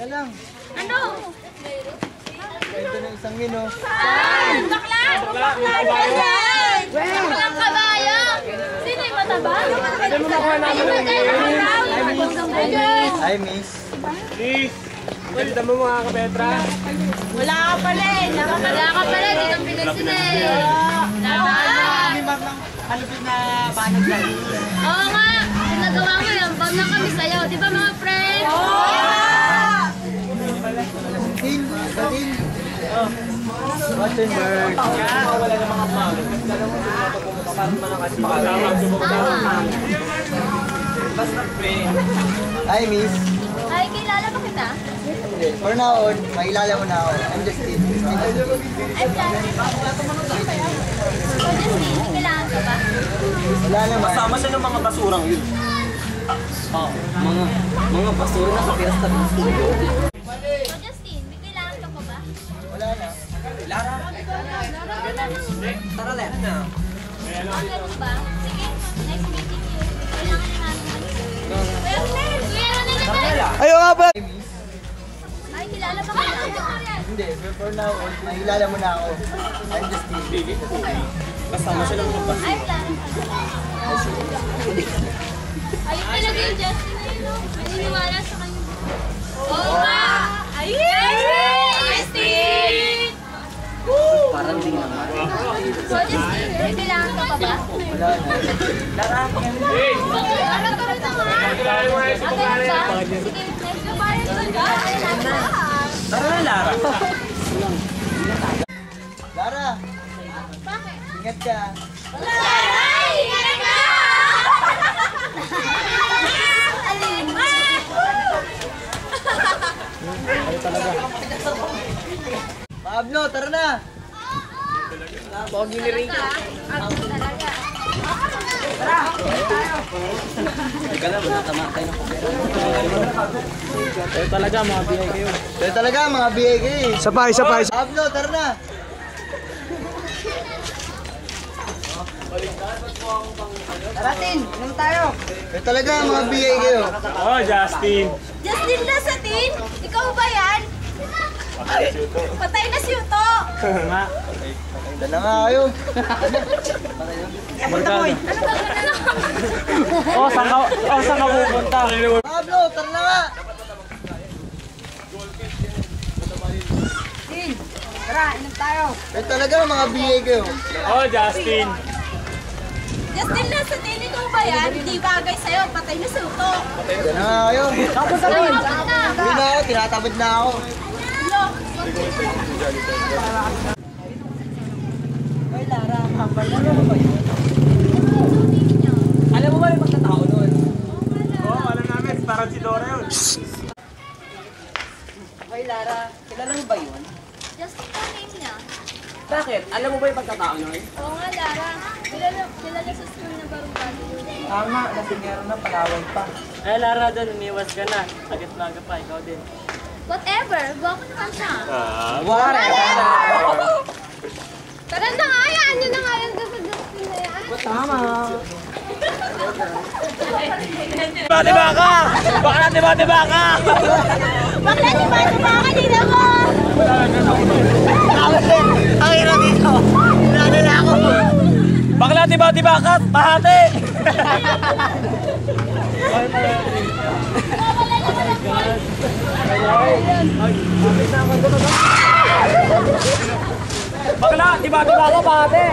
Teka lang. Ano? Ito na isang mino. Saan? Bakla! Bakla! Walang kabayo! Sino yung mataba? Pwede mo makuha namin ng Hi, miss. Miss! Ganda mo mga kapetra. Wala ka pala eh. Wala ka pala. Di kang pinasin eh. Halupin na banag lang. Oo nga. Pinagawa mo yun. Bag na kami sa'yo. Di ba mga friends? Tin, Tin. Wattenberg. Wala na mga pang. Parang malakas basta friend. Hi, miss. Ay, kilala ba kita? For now on, makilala mo na ako. I'm Justin. Ay, kilala. So, Justin, kailangan ka ba? Wala naman. Kasama siya ng mga basurang yun. Mga basura na sa piyesta. So, Justin, may kailangan ka pa ba? Wala na. Lara? Tara, Lara na. Ganun ba? Sige, nice meeting you. Kailangan na namin. Well, kuya naman. Ayaw nga ba? Ay, kilala ba kita? Hindi, for now on, makilala mo na ako. I'm Justin. Kasama siya ng mga basura. Ay, kilala ka. Ayun talaga yung Justin na yun. Naniniwala sa kanya. Oo nga! Ayun! Justin! Parang di naman. So, Justin, may kailangan ka pa ba? Wala na. Lara, Ano ka rin naman? Ano ba? Sige, next na parang doon ka. tara na, Lara. Lara, Bakit? ingat ka. Ay! Ingat ka! Alin? Pablo, tara na. Pogi ni Rico. Talaga. Teka lang, tama tayo ng pagkera. Ito talaga mga biyay kayo. Kaya talaga, mga BAK. Isa pa. Pablo, tara na. Taratin, inom tayo. Kaya talaga, mga BAK kayo. Oh, Justin. Justin Lasatin? Ikaw ba yan? Patay na si Uto! Nga. Ganda na nga kayo. Markado. Oh, saan ka pupunta? Pablo, tara na nga. Tara, inom tayo. Kaya talaga, mga BAK kayo. Oh, Justin. Justin Lasatin, ikaw ba yan? Hindi bagay sa'yo, patay na si Uto! Ganda na nga kayo. Tapos na! Hindi na ako, tinatabad na ako. Hoy, Lara, hambal na ba yun? Alam mo ba yung magtatao nun? Oh, alam namin. Parang si Dora yun. Hoy, Lara, kilala mo ba yun? Justin ang name niya. Bakit? Alam mo ba yung pagkatao nun? Oo nga, Lara. Kilala sa school na barumbado yun. Tama, lasingero na, palaway pa. Eh, Lara, doon. Umiwas ka na. Agad-laga pa. Ikaw din. Whatever, gwako naman siya. Tara na nga, hayaan nyo na nga yan sa Justin na yan. Tama. Diba ka? Baka na diba ka? Bakla di ba ito mga kanina mo? Ang hirap dito. Wala na ako. Bakla diba ka? Pahati! Bakla diba ka? Pahati!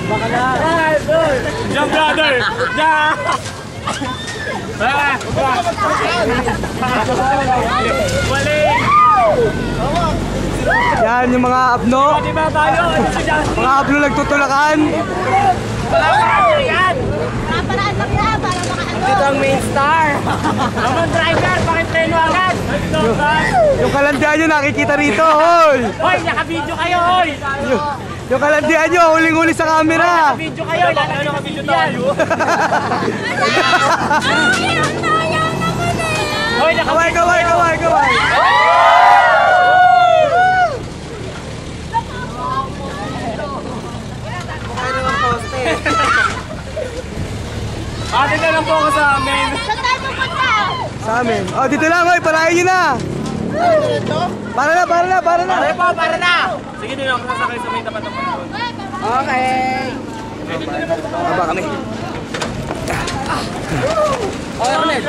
Bakla! Jump brother! Jump! Wali! Yan yung mga abno, Diba tayo? mga abno nagtutulakan. Naparaan lang na para makaano. Ito ang main star. Naman driver, pakitreno agad! Yung kalandian nyo nakikita rito, hoy. Hoy, naka-video kayo, hoy! Yung kalandian nyo, huling-huli sa camera. Video kayo, naka-video tayo! Ay, ang taya naman eh! Hoy, Kaway. Ate na lang po ako sa amin. Saan tayo pupunta? Sa amin. Oh, dito lang, oy, parahin nyo na. Para na. Para na! Sige din ako sasakay sa may tapat ng panahon. Okay. Aba kami. Okay, Ronel.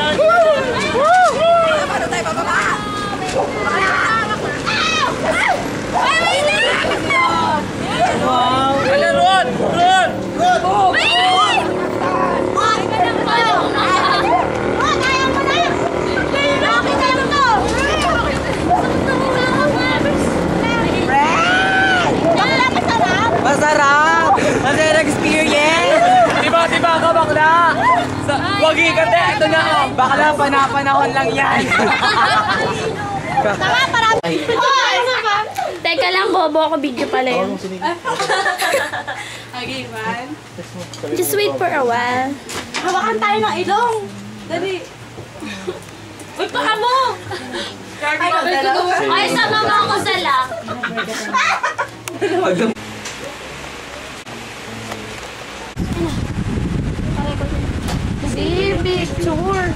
Wala, Ron! Ron! Masarap! Masarap experience! Diba ka, bakla? Wagi ka, te! Ito na, oh! Bakla, panapanahon lang yan. Teka lang, bobo ako. Video pala yun. Okay, man. Just wait for a while. Hawakan tayo ng ilong. Dali. Uy, baka mo! Ay, sama mo ako sa lap. Baby, picture.